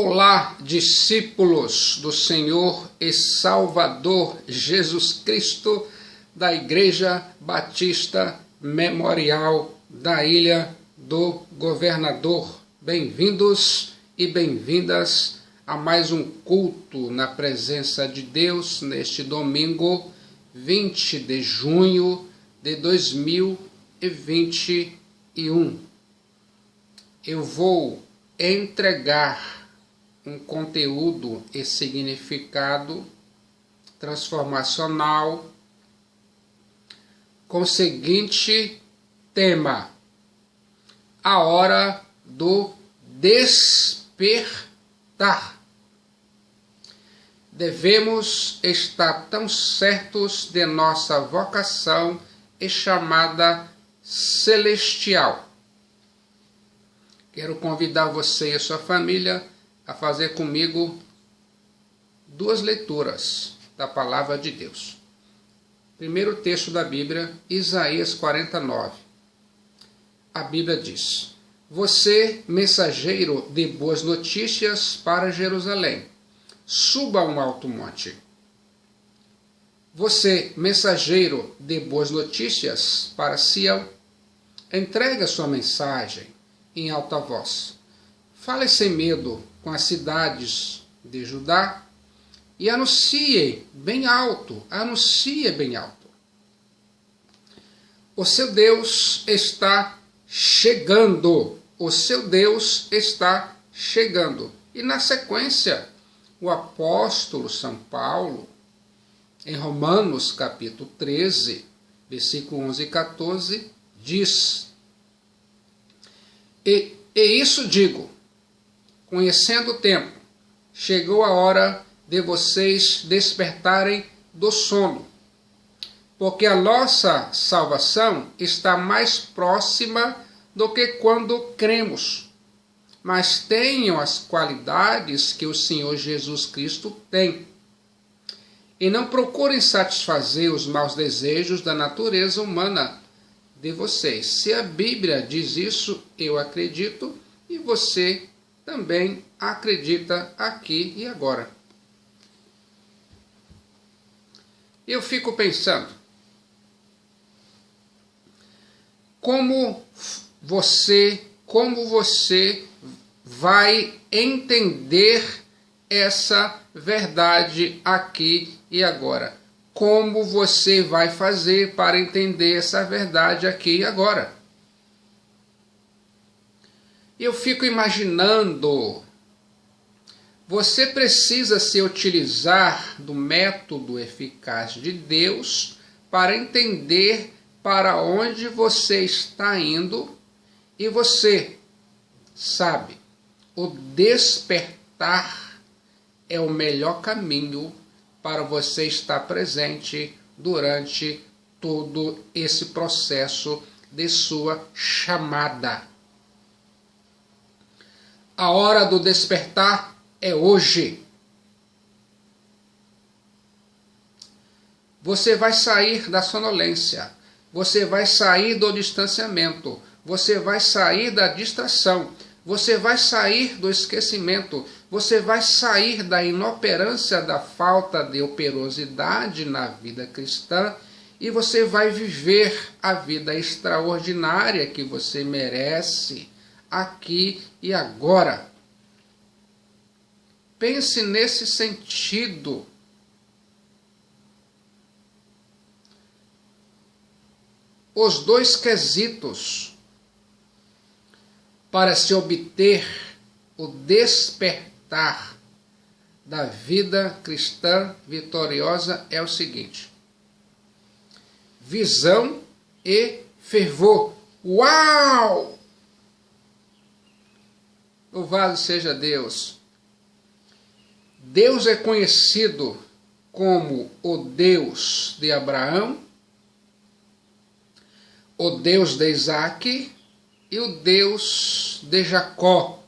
Olá, discípulos do Senhor e Salvador Jesus Cristo, da Igreja Batista Memorial da Ilha do Governador. Bem-vindos e bem-vindas a mais um culto na presença de Deus neste domingo 20 de junho de 2021. Eu vou entregar um conteúdo e significado transformacional com o seguinte tema: a hora do despertar. Devemos estar tão certos de nossa vocação e chamada celestial. Quero convidar você e a sua família a fazer comigo duas leituras da Palavra de Deus. Primeiro texto da Bíblia, Isaías 49. A Bíblia diz: Você, mensageiro de boas notícias para Jerusalém, suba a um alto monte. Você, mensageiro de boas notícias para Sião, entregue a sua mensagem em alta voz. Fale sem medo com as cidades de Judá e anuncie bem alto, O seu Deus está chegando, o seu Deus está chegando. E na sequência, o apóstolo São Paulo, em Romanos capítulo 13, versículo 11 e 14, diz: E isso digo, conhecendo o tempo, chegou a hora de vocês despertarem do sono, porque a nossa salvação está mais próxima do que quando cremos. Mas tenham as qualidades que o Senhor Jesus Cristo tem. E não procurem satisfazer os maus desejos da natureza humana de vocês. Se a Bíblia diz isso, eu acredito, e você também acredita aqui e agora. Eu fico pensando, como você vai entender essa verdade aqui e agora? Como você vai fazer para entender essa verdade aqui e agora? Eu fico imaginando, você precisa se utilizar do método eficaz de Deus para entender para onde você está indo, e você sabe, o despertar é o melhor caminho para você estar presente durante todo esse processo de sua chamada. A hora do despertar é hoje. Você vai sair da sonolência, você vai sair do distanciamento, você vai sair da distração, você vai sair do esquecimento, você vai sair da inoperância, da falta de operosidade na vida cristã, e você vai viver a vida extraordinária que você merece aqui e agora. Pense nesse sentido. Os dois quesitos para se obter o despertar da vida cristã vitoriosa é o seguinte: visão e fervor. Uau! Louvado seja Deus! Deus é conhecido como o Deus de Abraão, o Deus de Isaac e o Deus de Jacó,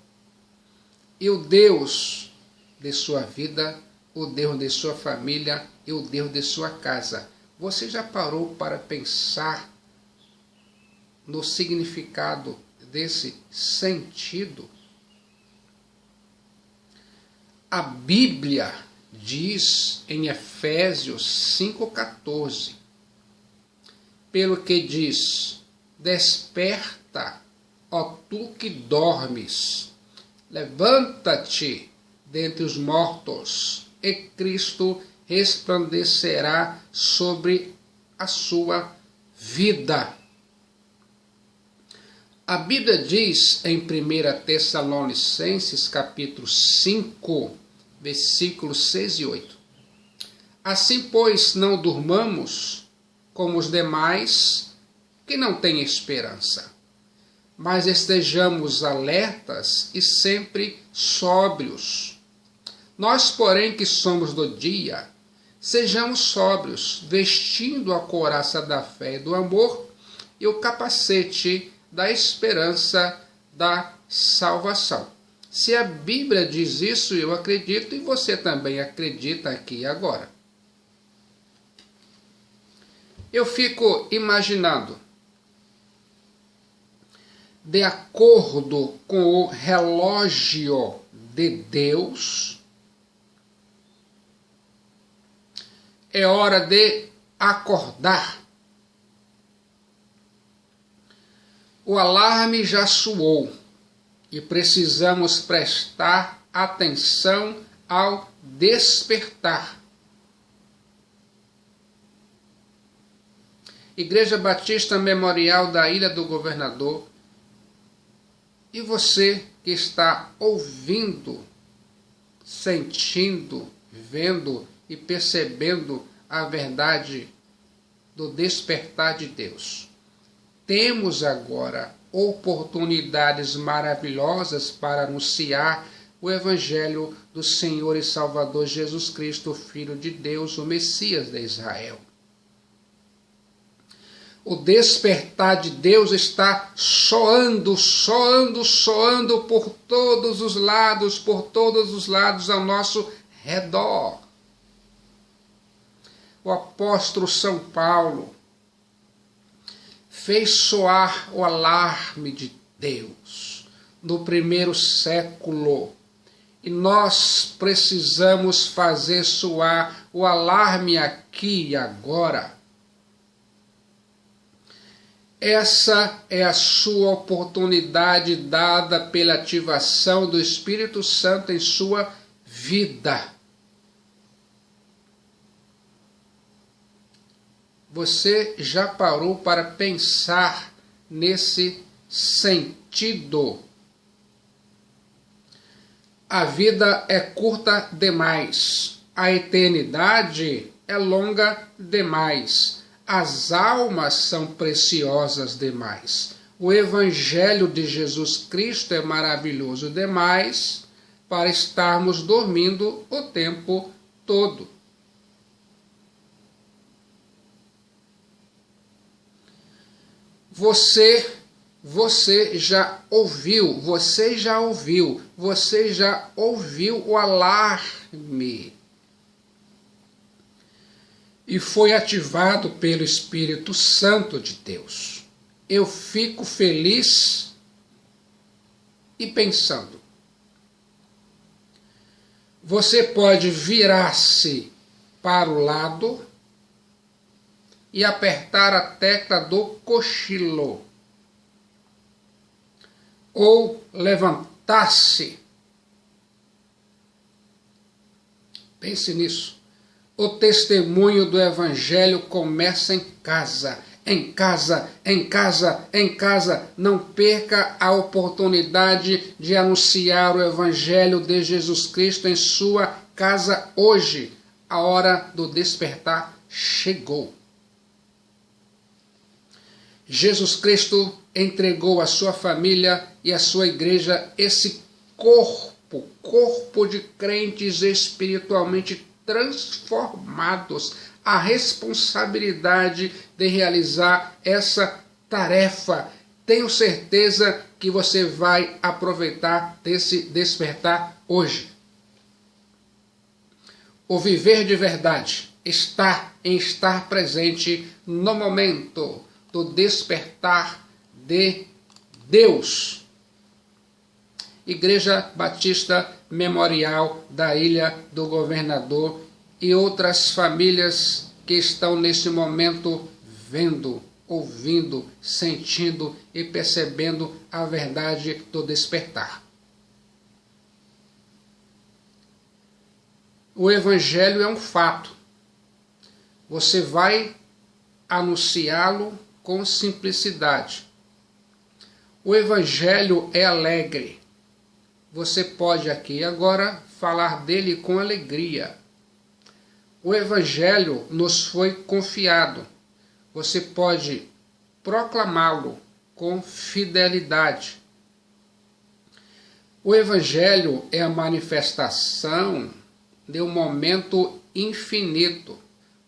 e o Deus de sua vida, o Deus de sua família e o Deus de sua casa. Você já parou para pensar no significado desse sentido? A Bíblia diz em Efésios 5,14, pelo que diz: desperta, ó tu que dormes, levanta-te dentre os mortos, e Cristo resplandecerá sobre a sua vida. A Bíblia diz em 1 Tessalonicenses capítulo 5, versículos 6 e 8. Assim, pois, não durmamos como os demais que não têm esperança, mas estejamos alertas e sempre sóbrios. Nós, porém, que somos do dia, sejamos sóbrios, vestindo a couraça da fé e do amor e o capacete da esperança da salvação. Se a Bíblia diz isso, eu acredito, e você também acredita aqui e agora. Eu fico imaginando, de acordo com o relógio de Deus, é hora de acordar. O alarme já soou e precisamos prestar atenção ao despertar. Igreja Batista Memorial da Ilha do Governador, e você que está ouvindo, sentindo, vendo e percebendo a verdade do despertar de Deus. Temos agora oportunidades maravilhosas para anunciar o Evangelho do Senhor e Salvador Jesus Cristo, Filho de Deus, o Messias de Israel. O despertar de Deus está soando por todos os lados ao nosso redor. O apóstolo São Paulo fez soar o alarme de Deus no primeiro século. E nós precisamos fazer soar o alarme aqui e agora. Essa é a sua oportunidade dada pela ativação do Espírito Santo em sua vida. Você já parou para pensar nesse sentido? A vida é curta demais, a eternidade é longa demais, as almas são preciosas demais. O Evangelho de Jesus Cristo é maravilhoso demais para estarmos dormindo o tempo todo. Você já ouviu o alarme e foi ativado pelo Espírito Santo de Deus. Eu fico feliz e pensando. Você pode virar-se para o lado e apertar a tecla do cochilo, ou levantar-se. Pense nisso. O testemunho do Evangelho começa em casa. Em casa, em casa, em casa. Não perca a oportunidade de anunciar o Evangelho de Jesus Cristo em sua casa hoje. A hora do despertar chegou. Jesus Cristo entregou à sua família e à sua igreja esse corpo de crentes espiritualmente transformados, a responsabilidade de realizar essa tarefa. Tenho certeza que você vai aproveitar desse despertar hoje. O viver de verdade está em estar presente no momento do despertar de Deus. Igreja Batista Memorial da Ilha do Governador e outras famílias que estão nesse momento vendo, ouvindo, sentindo e percebendo a verdade do despertar. O Evangelho é um fato. Você vai anunciá-lo com simplicidade. O Evangelho é alegre. Você pode aqui agora falar dele com alegria. O Evangelho nos foi confiado. Você pode proclamá-lo com fidelidade. O Evangelho é a manifestação de um momento infinito.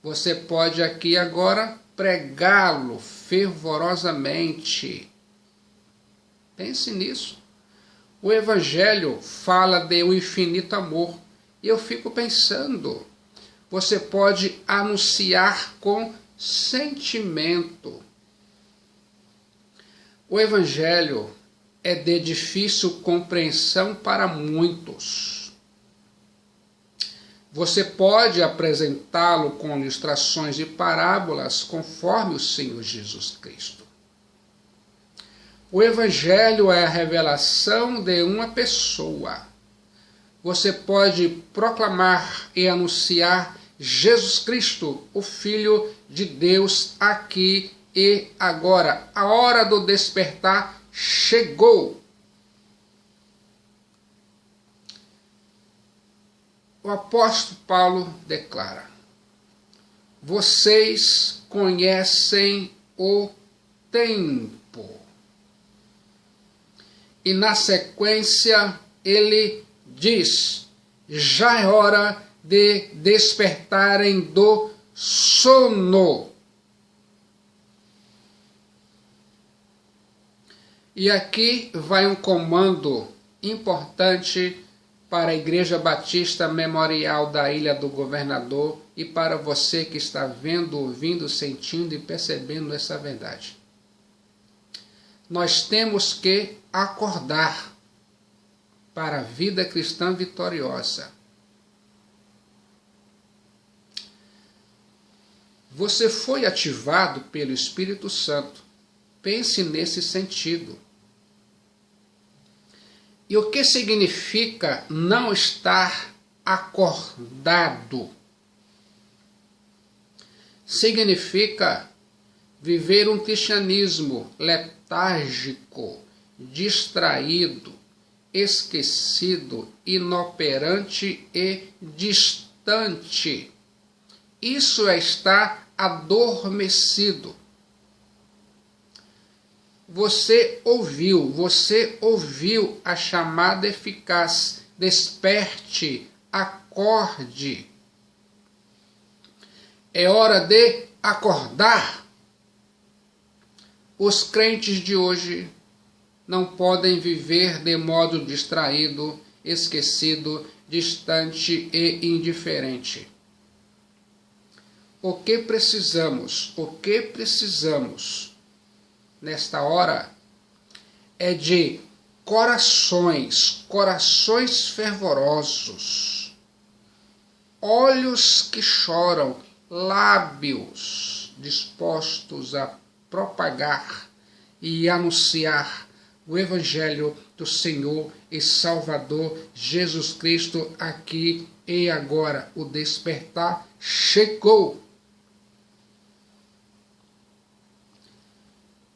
Você pode aqui agora pregá-lo fervorosamente. Pense nisso. O Evangelho fala de um infinito amor. E eu fico pensando, você pode anunciar com sentimento. O Evangelho é de difícil compreensão para muitos. Você pode apresentá-lo com ilustrações e parábolas conforme o Senhor Jesus Cristo. O Evangelho é a revelação de uma pessoa. Você pode proclamar e anunciar Jesus Cristo, o Filho de Deus, aqui e agora. A hora do despertar chegou. O apóstolo Paulo declara: vocês conhecem o tempo. E na sequência ele diz: já é hora de despertarem do sono. E aqui vai um comando importante para a Igreja Batista Memorial da Ilha do Governador e para você que está vendo, ouvindo, sentindo e percebendo essa verdade. Nós temos que acordar para a vida cristã vitoriosa. Você foi ativado pelo Espírito Santo. Pense nesse sentido. E o que significa não estar acordado? Significa viver um cristianismo letárgico, distraído, esquecido, inoperante e distante. Isso é estar adormecido. Você ouviu a chamada eficaz: desperte, acorde. É hora de acordar. Os crentes de hoje não podem viver de modo distraído, esquecido, distante e indiferente. O que precisamos nesta hora é de corações fervorosos, olhos que choram, lábios dispostos a propagar e anunciar o Evangelho do Senhor e Salvador Jesus Cristo aqui e agora. O despertar chegou.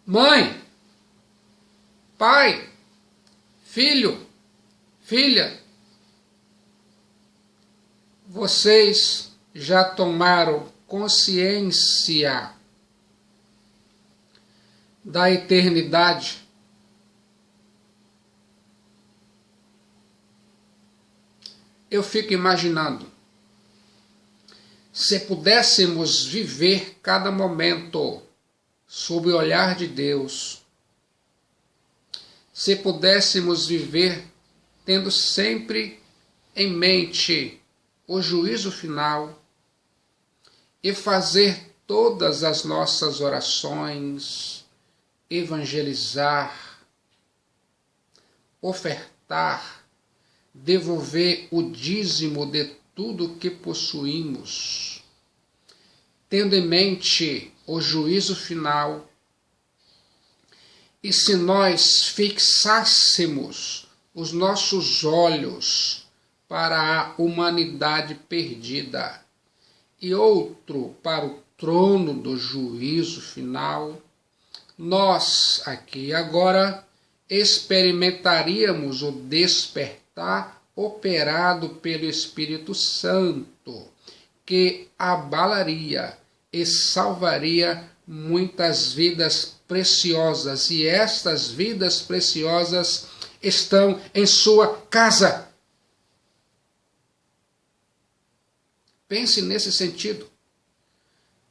Mãe, pai, filho, filha, vocês já tomaram consciência da eternidade? Eu fico imaginando, se pudéssemos viver cada momento sob o olhar de Deus, se pudéssemos viver tendo sempre em mente o juízo final e fazer todas as nossas orações, evangelizar, ofertar, devolver o dízimo de tudo que possuímos, tendo em mente o juízo final. E se nós fixássemos os nossos olhos para a humanidade perdida e outro para o trono do juízo final, nós aqui agora experimentaríamos o despertar operado pelo Espírito Santo, que abalaria e salvaria muitas vidas preciosas, e estas vidas preciosas estão em sua casa. Pense nesse sentido.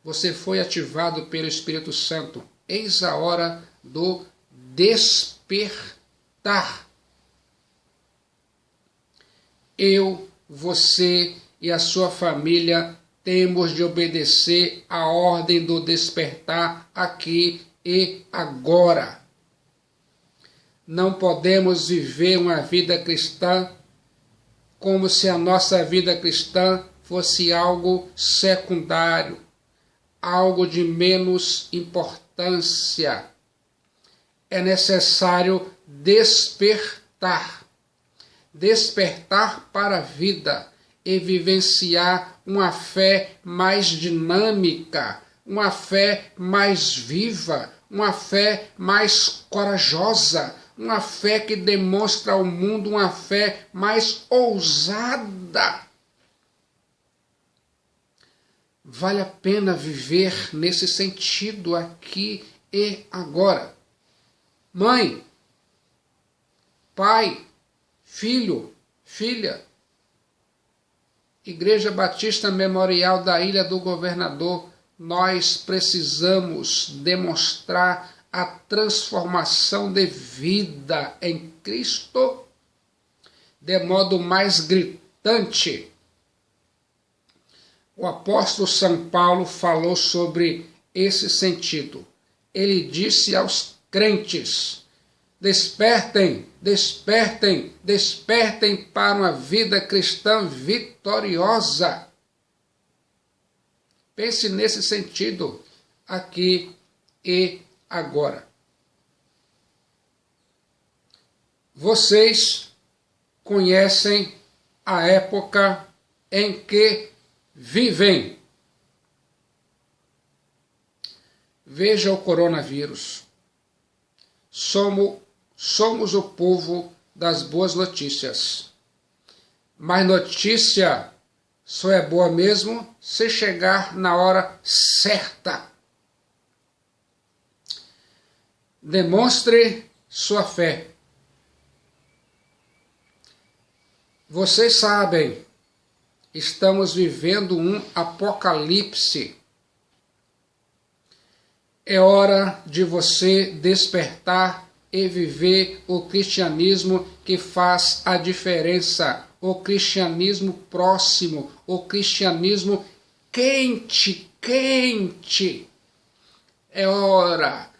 Você foi ativado pelo Espírito Santo. Eis a hora do despertar. Eu, você e a sua família temos de obedecer à ordem do despertar aqui e agora. Não podemos viver uma vida cristã como se a nossa vida cristã fosse algo secundário, algo de menos importância. É necessário despertar. Despertar para a vida e vivenciar uma fé mais dinâmica, uma fé mais viva, uma fé mais corajosa, uma fé que demonstra ao mundo uma fé mais ousada. Vale a pena viver nesse sentido aqui e agora. Mãe, pai, filho, filha, Igreja Batista Memorial da Ilha do Governador, nós precisamos demonstrar a transformação de vida em Cristo de modo mais gritante. O apóstolo São Paulo falou sobre esse sentido. Ele disse aos crentes: despertem, despertem, despertem para uma vida cristã vitoriosa. Pense nesse sentido aqui e agora. Vocês conhecem a época em que vivem. Veja o coronavírus. Somos o povo das boas notícias. Mas notícia só é boa mesmo se chegar na hora certa. Demonstre sua fé. Vocês sabem, estamos vivendo um apocalipse. É hora de você despertar e viver o cristianismo que faz a diferença, o cristianismo próximo, o cristianismo quente, quente. É hora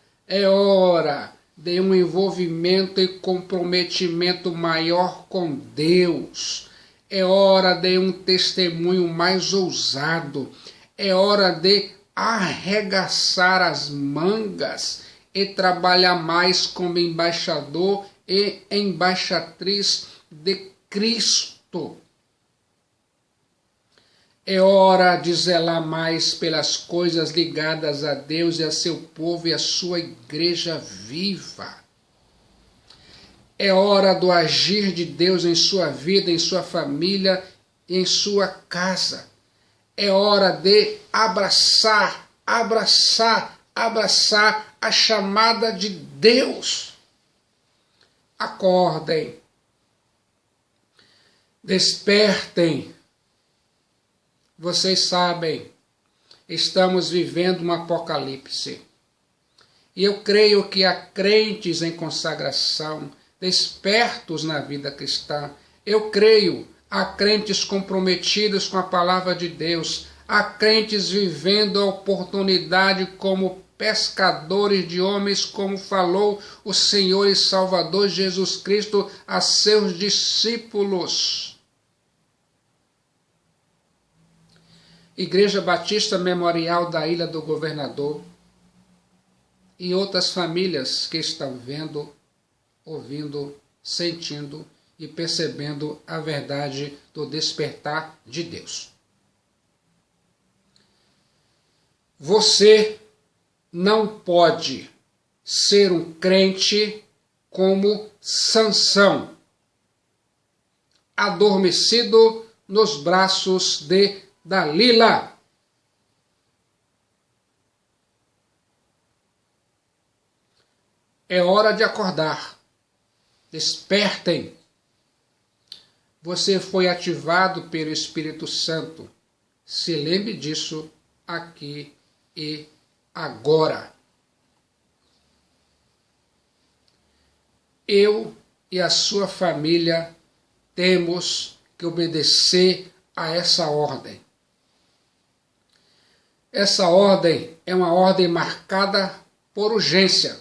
de um envolvimento e comprometimento maior com Deus. É hora de um testemunho mais ousado. É hora de arregaçar as mangas e trabalhar mais como embaixador e embaixatriz de Cristo. É hora de zelar mais pelas coisas ligadas a Deus e a seu povo e a sua igreja viva. É hora do agir de Deus em sua vida, em sua família e em sua casa. É hora de abraçar a chamada de Deus. Acordem, despertem. Vocês sabem, estamos vivendo um apocalipse. E eu creio que há crentes em consagração, despertos na vida cristã. Eu creio, há crentes comprometidos com a palavra de Deus, há crentes vivendo a oportunidade como pescadores de homens, como falou o Senhor e Salvador Jesus Cristo a seus discípulos. Igreja Batista Memorial da Ilha do Governador e outras famílias que estão vendo, ouvindo, sentindo e percebendo a verdade do despertar de Deus. Você não pode ser um crente como Sansão, adormecido nos braços de Dalila. É hora de acordar. Despertem. Você foi ativado pelo Espírito Santo. Se lembre disso aqui e agora. Eu e a sua família temos que obedecer a essa ordem. Essa ordem é uma ordem marcada por urgência.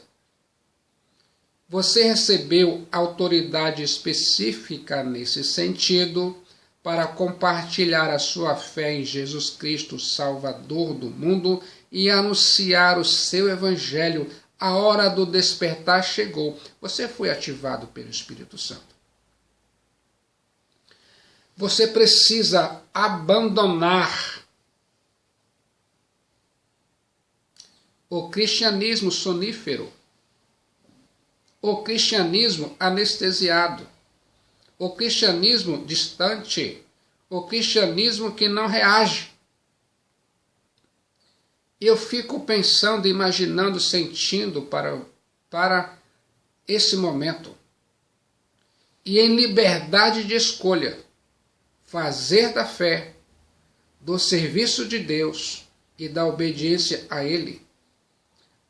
Você recebeu autoridade específica nesse sentido para compartilhar a sua fé em Jesus Cristo, Salvador do mundo, e anunciar o seu evangelho. A hora do despertar chegou. Você foi ativado pelo Espírito Santo. Você precisa abandonar o cristianismo sonífero, o cristianismo anestesiado, o cristianismo distante, o cristianismo que não reage. Eu fico pensando, imaginando, sentindo para esse momento. E em liberdade de escolha, fazer da fé, do serviço de Deus e da obediência a Ele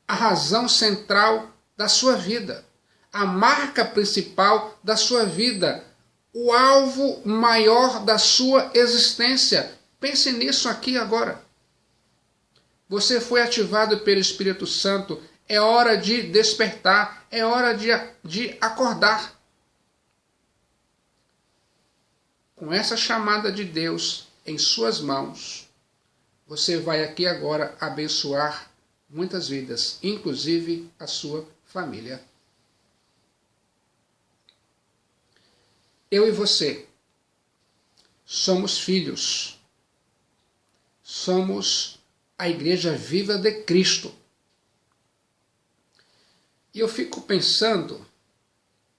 a razão central da sua vida, a marca principal da sua vida, o alvo maior da sua existência. Pense nisso aqui agora. Você foi ativado pelo Espírito Santo. É hora de despertar, é hora de acordar. Com essa chamada de Deus em suas mãos, você vai aqui agora abençoar muitas vidas, inclusive a sua família. Eu e você somos filhos, somos a Igreja Viva de Cristo. E eu fico pensando,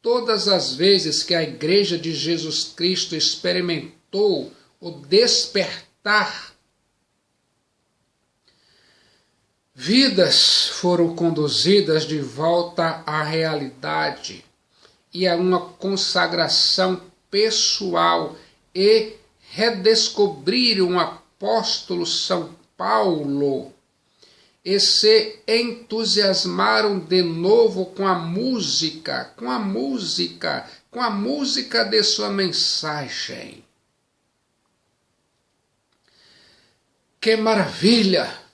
todas as vezes que a Igreja de Jesus Cristo experimentou o despertar, vidas foram conduzidas de volta à realidade e a uma consagração pessoal, e redescobriram o apóstolo São Paulo e se entusiasmaram de novo com a música de sua mensagem. Que maravilha!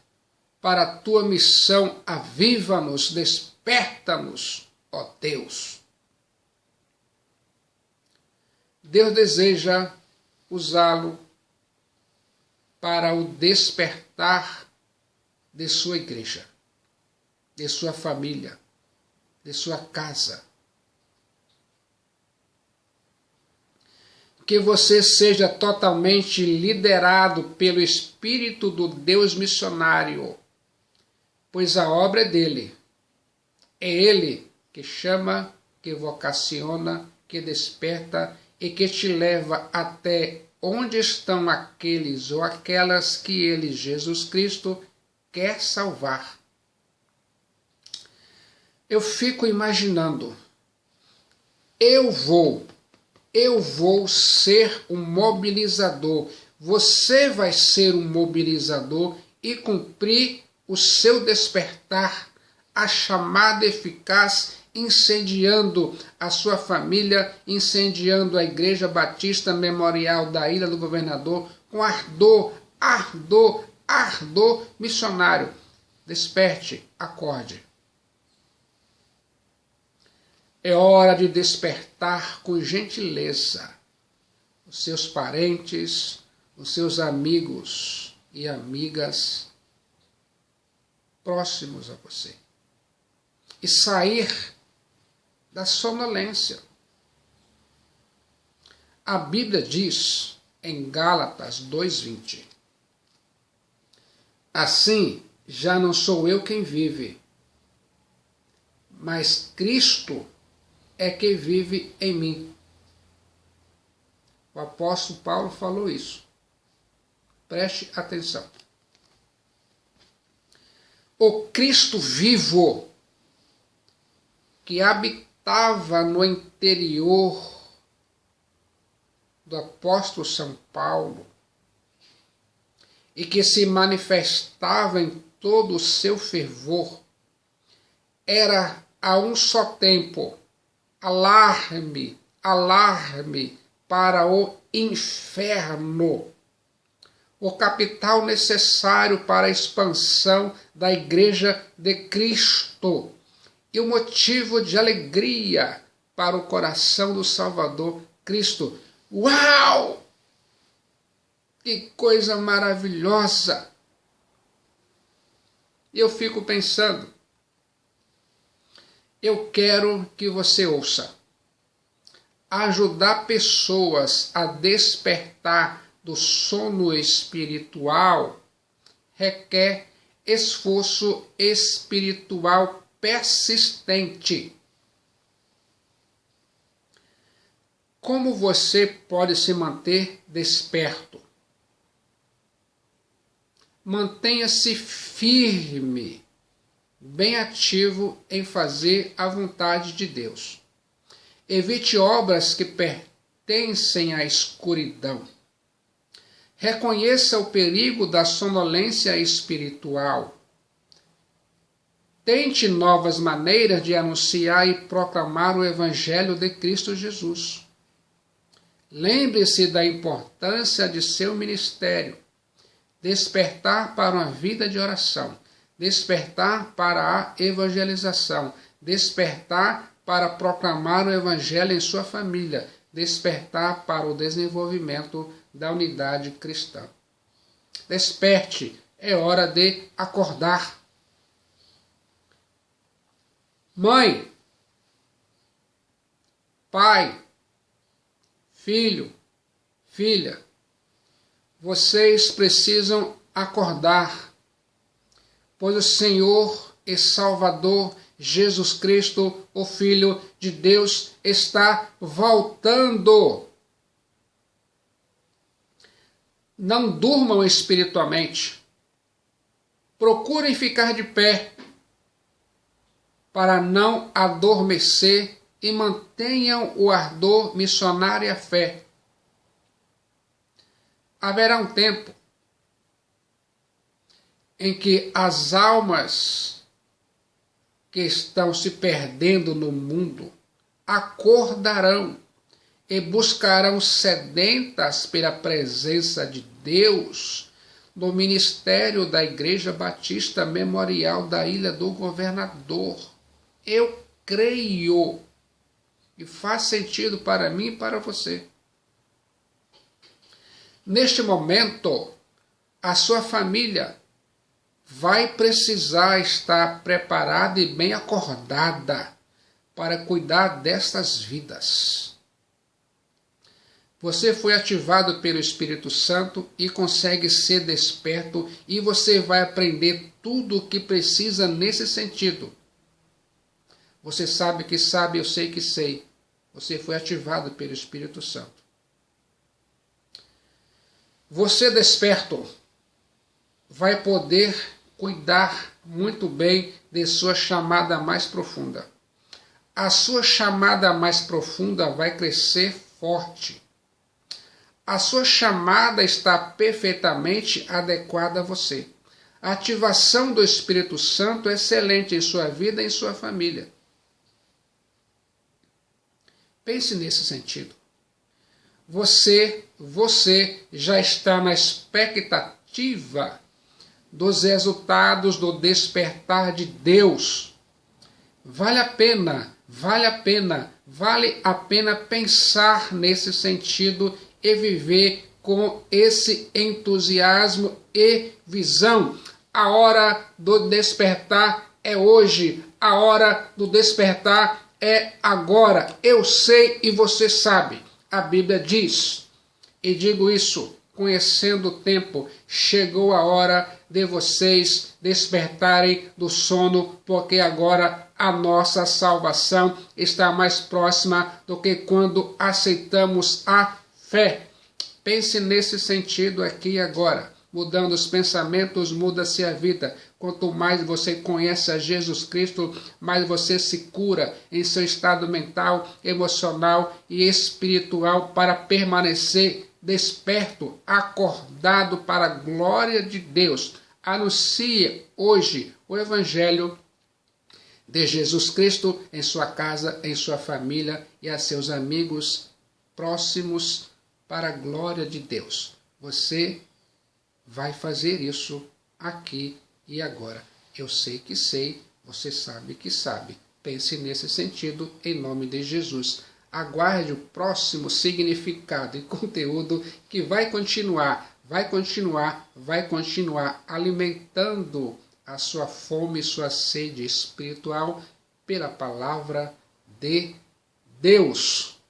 Para a tua missão, aviva-nos, desperta-nos, ó Deus. Deus deseja usá-lo para o despertar de sua igreja, de sua família, de sua casa. Que você seja totalmente liderado pelo Espírito do Deus missionário, pois a obra é dele. É ele que chama, que vocaciona, que desperta e que te leva até onde estão aqueles ou aquelas que ele, Jesus Cristo, quer salvar. Eu fico imaginando, eu vou ser um mobilizador, você vai ser um mobilizador e cumprir o seu despertar, a chamada eficaz, incendiando a sua família, incendiando a Igreja Batista Memorial da Ilha do Governador com ardor missionário. desperte, acorde. É hora de despertar com gentileza os seus parentes, os seus amigos e amigas próximos a você. E sair da sonolência. A Bíblia diz em Gálatas 2:20: assim, já não sou eu quem vive, mas Cristo é que vive em mim. O apóstolo Paulo falou isso. Preste atenção. O Cristo vivo, que habitava no interior do apóstolo São Paulo e que se manifestava em todo o seu fervor, era a um só tempo alarme para o inferno, o capital necessário para a expansão da Igreja de Cristo e o motivo de alegria para o coração do Salvador Cristo. Uau! Que coisa maravilhosa! Eu fico pensando, eu quero que você ouça. Ajudar pessoas a despertar do sono espiritual requer esforço espiritual persistente. Como você pode se manter desperto? Mantenha-se firme, bem ativo em fazer a vontade de Deus. Evite obras que pertencem à escuridão. Reconheça o perigo da sonolência espiritual. Tente novas maneiras de anunciar e proclamar o Evangelho de Cristo Jesus. Lembre-se da importância de seu ministério. Despertar para uma vida de oração. Despertar para a evangelização. Despertar para proclamar o Evangelho em sua família. Despertar para o desenvolvimento da unidade cristã. Desperte, é hora de acordar. Mãe, pai, filho, filha, vocês precisam acordar, pois o Senhor e Salvador Jesus Cristo, o Filho de Deus, está voltando. Não durmam espiritualmente. Procurem ficar de pé para não adormecer e mantenham o ardor missionário e a fé. Haverá um tempo em que as almas que estão se perdendo no mundo acordarão e buscarão sedentas pela presença de Deus no ministério da Igreja Batista Memorial da Ilha do Governador. Eu creio e faz sentido para mim e para você. Neste momento, a sua família vai precisar estar preparada e bem acordada para cuidar destas vidas. Você foi ativado pelo Espírito Santo e consegue ser desperto, e você vai aprender tudo o que precisa nesse sentido. Você sabe que sabe, eu sei que sei. Você foi ativado pelo Espírito Santo. Você desperto vai poder cuidar muito bem de sua chamada mais profunda. A sua chamada mais profunda vai crescer forte. A sua chamada está perfeitamente adequada a você. A ativação do Espírito Santo é excelente em sua vida e em sua família. Pense nesse sentido. Você já está na expectativa dos resultados do despertar de Deus. Vale a pena pensar nesse sentido e viver com esse entusiasmo e visão. A hora do despertar é hoje, a hora do despertar é agora. Eu sei e você sabe. A Bíblia diz, e digo isso conhecendo o tempo, chegou a hora de vocês despertarem do sono, porque agora a nossa salvação está mais próxima do que quando aceitamos a fé. Pense nesse sentido aqui e agora. Mudando os pensamentos, muda-se a vida. Quanto mais você conhece a Jesus Cristo, mais você se cura em seu estado mental, emocional e espiritual para permanecer desperto, acordado para a glória de Deus. Anuncie hoje o Evangelho de Jesus Cristo em sua casa, em sua família e a seus amigos próximos para a glória de Deus. Você vai fazer isso aqui e agora. Eu sei que sei, você sabe que sabe. Pense nesse sentido, em nome de Jesus. Aguarde o próximo significado e conteúdo que vai continuar alimentando a sua fome e sua sede espiritual pela palavra de Deus.